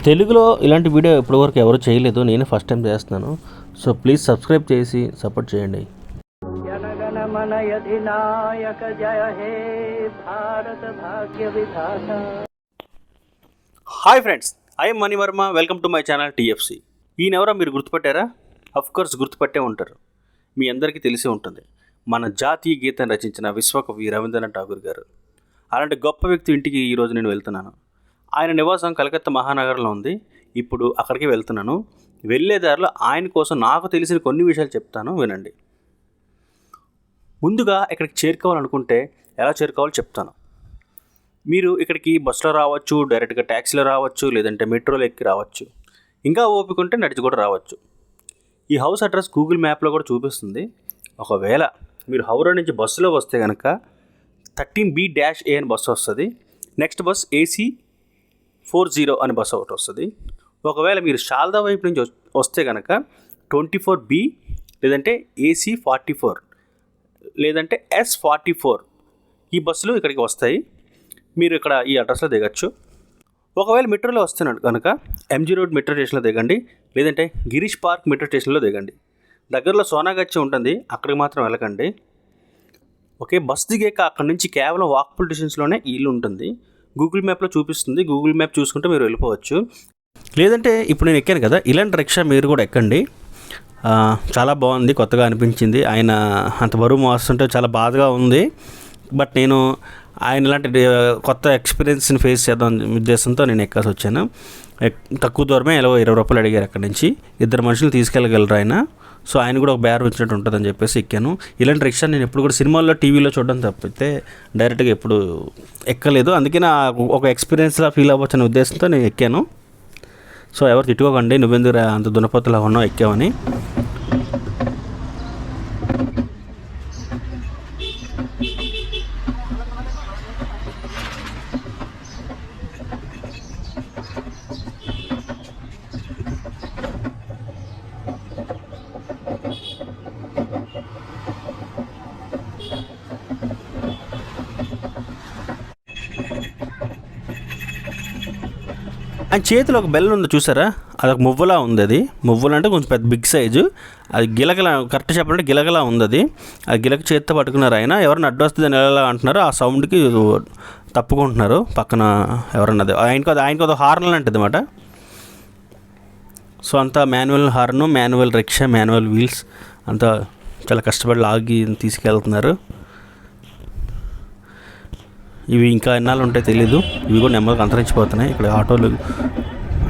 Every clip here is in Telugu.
తెలుగులో ఇలాంటి వీడియో ఇప్పటివరకు ఎవరు చేయలేదు, నేను ఫస్ట్ టైం చేస్తున్నాను. సో ప్లీజ్ సబ్స్క్రైబ్ చేసి సపోర్ట్ చేయండి. Hi friends, I'm Mani Varma. Welcome to my channel TFC. ఈయనెవరో మీరు గుర్తుపట్టారా? అఫ్కోర్స్ గుర్తుపట్టే ఉంటారు. మీ అందరికీ తెలిసి ఉంటుంది, మన జాతీయ గీతం రచించిన విశ్వకవి రవీంద్రనాథ్ ఠాగూర్ గారు. అలాంటి గొప్ప వ్యక్తి ఇంటికి ఈరోజు నేను వెళ్తున్నాను. ఆయన నివాసం కలకత్తా మహానగరంలో ఉంది. ఇప్పుడు అక్కడికి వెళ్తున్నాను. వెళ్ళేదారిలో ఆయన కోసం నాకు తెలిసిన కొన్ని విషయాలు చెప్తాను, వినండి. ముందుగా ఇక్కడికి చేరుకోవాలనుకుంటే ఎలా చేరుకోవాలో చెప్తాను. మీరు ఇక్కడికి బస్సులో రావచ్చు, డైరెక్ట్గా ట్యాక్సీలో రావచ్చు, లేదంటే మెట్రోలో ఎక్కి రావచ్చు, ఇంకా ఓపిక ఉంటే నడిచి కూడా రావచ్చు. ఈ హౌస్ అడ్రస్ గూగుల్ మ్యాప్లో కూడా చూపిస్తుంది. ఒకవేళ మీరు హౌరా నుంచి బస్సులో వస్తే కనుక 13B-A అని బస్సు వస్తుంది. నెక్స్ట్ బస్ AC40 అని బస్సు ఒకటి వస్తుంది. ఒకవేళ మీరు శారదా వైపు నుంచి వస్తే కనుక 24B లేదంటే AC44 లేదంటే S44 ఈ బస్సులు ఇక్కడికి వస్తాయి. మీరు ఇక్కడ ఈ అడ్రస్లో దిగచ్చు. ఒకవేళ మెట్రోలో వస్తున్నాడు కనుక MG రోడ్ మెట్రో స్టేషన్లో దిగండి, లేదంటే గిరీష్ పార్క్ మెట్రో స్టేషన్లో దిగండి. దగ్గరలో సోనాగచ్చి ఉంటుంది, అక్కడికి మాత్రం వెళ్ళకండి. ఓకే, బస్ దిగాక అక్కడి నుంచి కేవలం వాకబుల్ డిస్టెన్స్లోనే ఇల్లు ఉంటుంది. గూగుల్ మ్యాప్లో చూపిస్తుంది. గూగుల్ మ్యాప్ చూసుకుంటే మీరు వెళ్ళిపోవచ్చు. లేదంటే ఇప్పుడు నేను ఎక్కాను కదా, ఇలాంటి రిక్షా మీరు కూడా ఎక్కండి. చాలా బాగుంది, కొత్తగా అనిపించింది. ఆయన అంత బరువు మోస్తుంటే చాలా బాధగా ఉంది. బట్ నేను ఆయన ఇలాంటి కొత్త ఎక్స్పీరియన్స్ని ఫేస్ చేద్దాం ఉద్దేశంతో నేను ఎక్కాల్సి వచ్చాను. తక్కువ దూరమే 20 రూపాయలు అడిగారు అక్కడి నుంచి. 2 మనుషులు తీసుకెళ్ళగలరు ఆయన. సో ఆయన కూడా ఒక బేర్ వచ్చినట్టు ఉంటుందని చెప్పేసి ఎక్కాను. ఇలాంటి రిక్షా నేను ఎప్పుడు కూడా సినిమాల్లో, టీవీలో చూడడం తప్పితే డైరెక్ట్గా ఎప్పుడు ఎక్కలేదు. అందుకే నా ఒక ఎక్స్పీరియన్స్లా ఫీల్ అవ్వచ్చు అనే ఉద్దేశంతో నేను ఎక్కాను. సో ఎవరు తిట్టుకోకండి, నువ్వెందుకు అంత దున్నపోతలా ఉన్నావు ఎక్కామని. ఆయన చేతిలో ఒక బెల్ ఉంది చూసారా, అదొక మువ్వలా ఉంది. అది మువ్వలు అంటే కొంచెం పెద్ద బిగ్ సైజు. అది గిలకలా, కరెక్ట్ చెప్పాలంటే గిలకలా ఉంది. అది ఆ గిలక చేతితో పట్టుకున్నారు ఆయన. ఎవరైనా అడ్డు వస్తుంది అని ఎలా అంటున్నారు, ఆ సౌండ్కి తప్పుకుంటున్నారు పక్కన ఎవరన్నది. ఆయనకు అది హార్న్ లాంటిది అన్నమాట. సో అంతా manual horn, manual rickshaw, manual wheels, అంతా చాలా కష్టపడి లాగి తీసుకెళ్తున్నారు. ఇవి ఇంకా ఎన్నాళ్ళు ఉంటాయో తెలీదు. ఇవి కూడా నెమ్మదిగా అంతరించిపోతున్నాయి. ఇక్కడ ఆటోలు,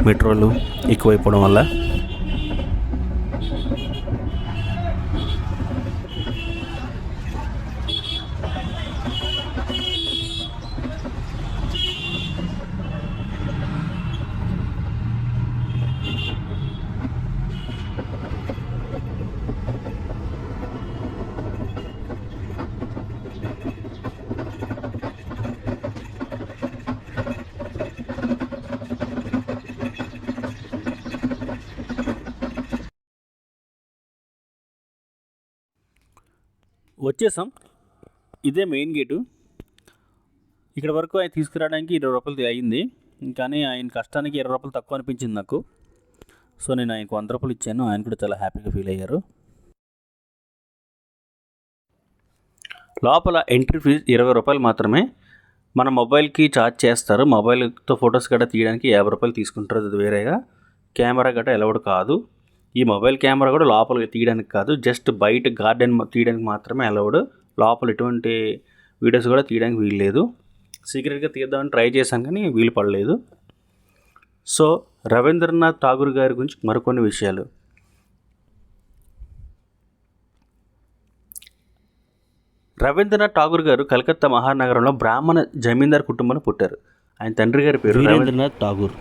మెట్రోలు ఎక్కువైపోవడం వల్ల. వచ్చేసాం. ఇదే మెయిన్ గేటు. ఇక్కడ వరకు ఆయన తీసుకురావడానికి 20 రూపాయలు అయ్యింది. కానీ ఆయన కష్టానికి 20 రూపాయలు తక్కువ అనిపించింది నాకు. సో నేను ఆయనకు 100 రూపాయలు ఇచ్చాను. ఆయన కూడా చాలా హ్యాపీగా ఫీల్ అయ్యారు. లోపల ఎంట్రీ ఫీజు 20 రూపాయలు మాత్రమే. మన మొబైల్కి ఛార్జ్ చేస్తారు. మొబైల్తో ఫొటోస్ గట్రా తీయడానికి 50 రూపాయలు తీసుకుంటారు. అది వేరేగా. కెమెరా గట్రా ఎలవడు కాదు. ఈ మొబైల్ కెమెరా కూడా లోపలికి తీయడానికి కాదు, జస్ట్ బయట గార్డెన్ తీయడానికి మాత్రమే అలౌడ్. లోపల ఎటువంటి వీడియోస్ కూడా తీయడానికి వీలు లేదు. సీక్రెట్గా తీద్దామని ట్రై చేశాను కానీ వీలు పడలేదు. సో రవీంద్రనాథ్ ఠాగూర్ గారి గురించి మరికొన్ని విషయాలు. రవీంద్రనాథ్ ఠాగూర్ గారు కలకత్తా మహానగరంలో బ్రాహ్మణ జమీందార్ కుటుంబంలో పుట్టారు. ఆయన తండ్రి గారి పేరు రవీంద్రనాథ్ ఠాగూర్,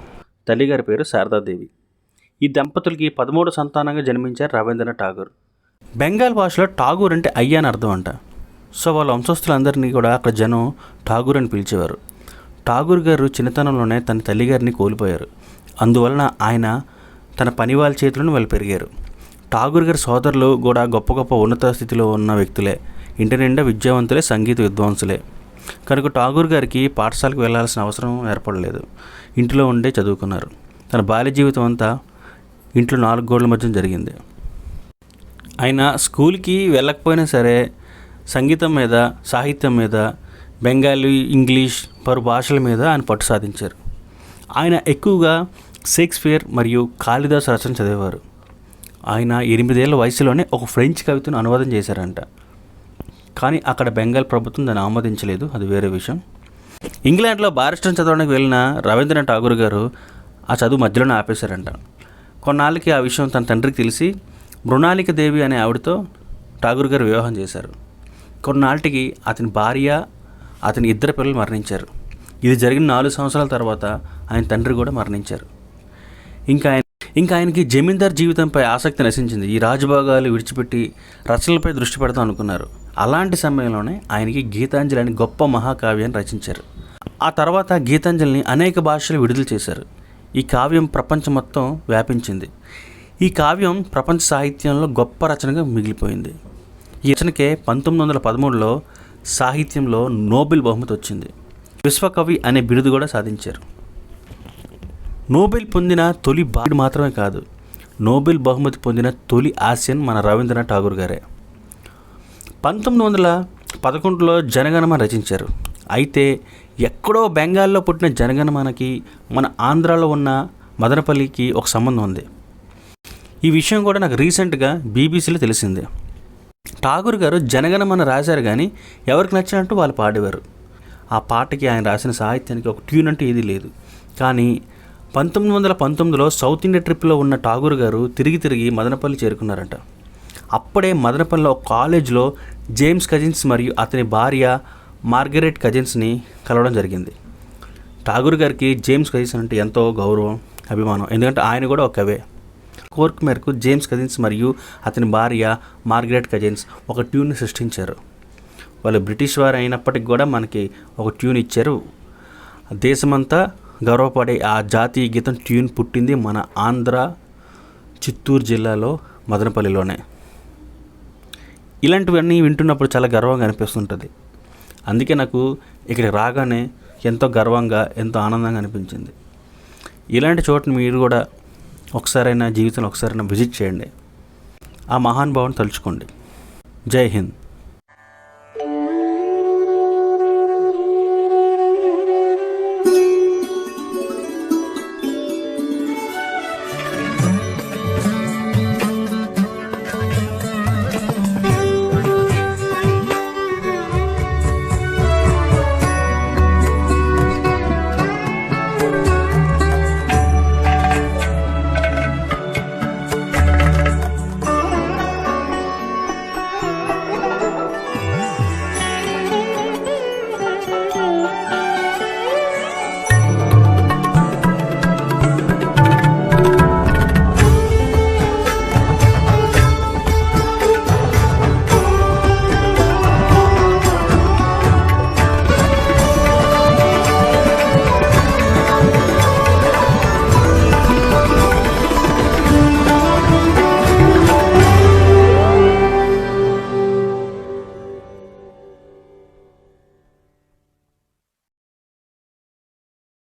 తల్లి గారి పేరు శారదాదేవి. ఈ దంపతులకి 13 సంతానంగా జన్మించారు రవీంద్రనాథ్ ఠాగూర్. బెంగాల్ భాషలో ఠాగూర్ అంటే అయ్యా అని అర్థం అంట. సో వాళ్ళ వంశస్థులందరినీ కూడా అక్కడ జనం ఠాగూర్ అని పిలిచేవారు. ఠాగూర్ గారు చిన్నతనంలోనే తన తల్లిగారిని కోల్పోయారు. అందువలన ఆయన తన పని వాళ్ళ చేతులను వాళ్ళు పెరిగారు. ఠాగూర్ గారి సోదరులు కూడా గొప్ప గొప్ప ఉన్నత స్థితిలో ఉన్న వ్యక్తులే. ఇంటి నిండా విద్యావంతులే, సంగీత విద్వాంసులే. కనుక ఠాగూర్ గారికి పాఠశాలకు వెళ్లాల్సిన అవసరం ఏర్పడలేదు. ఇంటిలో ఉండే చదువుకున్నారు. తన బాల్య జీవితం అంతా ఇంట్లో 4 గోడల మధ్య జరిగింది. ఆయన స్కూల్కి వెళ్ళకపోయినా సరే సంగీతం మీద, సాహిత్యం మీద, బెంగాలీ, ఇంగ్లీష్, పలు భాషల మీద ఆయన పట్టు సాధించారు. ఆయన ఎక్కువగా షేక్స్పియర్ మరియు కాళిదాసు రచన చదివేవారు. ఆయన 8 ఏళ్ల వయసులోనే ఒక ఫ్రెంచ్ కవితను అనువాదం చేశారంట. కానీ అక్కడ బెంగాల్ ప్రభుత్వం దాన్ని ఆమోదించలేదు, అది వేరే విషయం. ఇంగ్లాండ్లో బారిస్టర్ చదవడానికి వెళ్ళిన రవీంద్రనాథ్ ఠాగూర్ గారు ఆ చదువు మధ్యలోనే ఆపేశారంట. కొన్నాళ్ళకి ఆ విషయం తన తండ్రికి తెలిసి మృణాలిక దేవి అనే ఆవిడతో ఠాగూర్ గారు వివాహం చేశారు. కొన్నాళ్ళకి అతని భార్య, అతని 2 పిల్లలు మరణించారు. ఇది జరిగిన 4 సంవత్సరాల తర్వాత ఆయన తండ్రి కూడా మరణించారు. ఇంకా ఆయనకి జమీందార్ జీవితంపై ఆసక్తి నశించింది. ఈ రాజభోగాలు విడిచిపెట్టి రచనలపై దృష్టి పెడతాం అనుకున్నారు. అలాంటి సమయంలోనే ఆయనకి గీతాంజలి అని గొప్ప మహాకావ్యాన్ని రచించారు. ఆ తర్వాత గీతాంజలిని అనేక భాషలు విడుదల చేశారు. ఈ కావ్యం ప్రపంచం మొత్తం వ్యాపించింది. ఈ కావ్యం ప్రపంచ సాహిత్యంలో గొప్ప రచనగా మిగిలిపోయింది. ఈ రచనకే 1913లో సాహిత్యంలో నోబెల్ బహుమతి వచ్చింది. విశ్వకవి అనే బిరుదు కూడా సాధించారు. నోబెల్ పొందిన తొలి భారతీయుడు మాత్రమే కాదు, నోబెల్ బహుమతి పొందిన తొలి ఆసియన్ మన రవీంద్రనాథ్ ఠాగూర్ గారే. 1911లో జనగణమన రచించారు. అయితే ఎక్కడో బెంగాల్లో పుట్టిన జనగణమనకి మన ఆంధ్రాలో ఉన్న మదనపల్లికి ఒక సంబంధం ఉంది. ఈ విషయం కూడా నాకు రీసెంట్గా బీబీసీలో తెలిసింది. ఠాగూర్ గారు జనగణమన రాశారు, కానీ ఎవరికి నచ్చినట్టు వాళ్ళు పాడేవారు. ఆ పాటకి ఆయన రాసిన సాహిత్యానికి ఒక ట్యూన్ అంటే ఏది లేదు. కానీ 1919లో సౌత్ ఇండియా ట్రిప్లో ఉన్న ఠాగూర్ గారు తిరిగి మదనపల్లి చేరుకున్నారంట. అప్పుడే మదనపల్లిలో ఒక కాలేజ్లో జేమ్స్ కజిన్స్ మరియు అతని భార్య మార్గరెట్ కజిన్స్ని కలవడం జరిగింది. ఠాగూర్ గారికి జేమ్స్ కజిన్స్ అంటే ఎంతో గౌరవం, అభిమానం. ఎందుకంటే ఆయన కూడా ఒక కవే. కోరిక మేరకు జేమ్స్ కజిన్స్ మరియు అతని భార్య మార్గరెట్ కజిన్స్ ఒక ట్యూన్ని సృష్టించారు. వాళ్ళు బ్రిటిష్ వారు అయినప్పటికి కూడా మనకి ఒక ట్యూన్ ఇచ్చారు. దేశమంతా గర్వపడే ఆ జాతీయ గీతం ట్యూన్ పుట్టింది మన ఆంధ్ర చిత్తూరు జిల్లాలో మదనపల్లిలోనే. ఇలాంటివన్నీ వింటున్నప్పుడు చాలా గర్వంగా అనిపిస్తుంటుంది. అందుకే నాకు ఇక్కడ రాగానే ఎంతో గర్వంగా, ఎంతో ఆనందంగా అనిపించింది. ఇలాంటి చోటుని మీరు కూడా జీవితంలో ఒకసారైనా విజిట్ చేయండి. ఆ మహానుభావుని తలుచుకోండి. జై హింద్.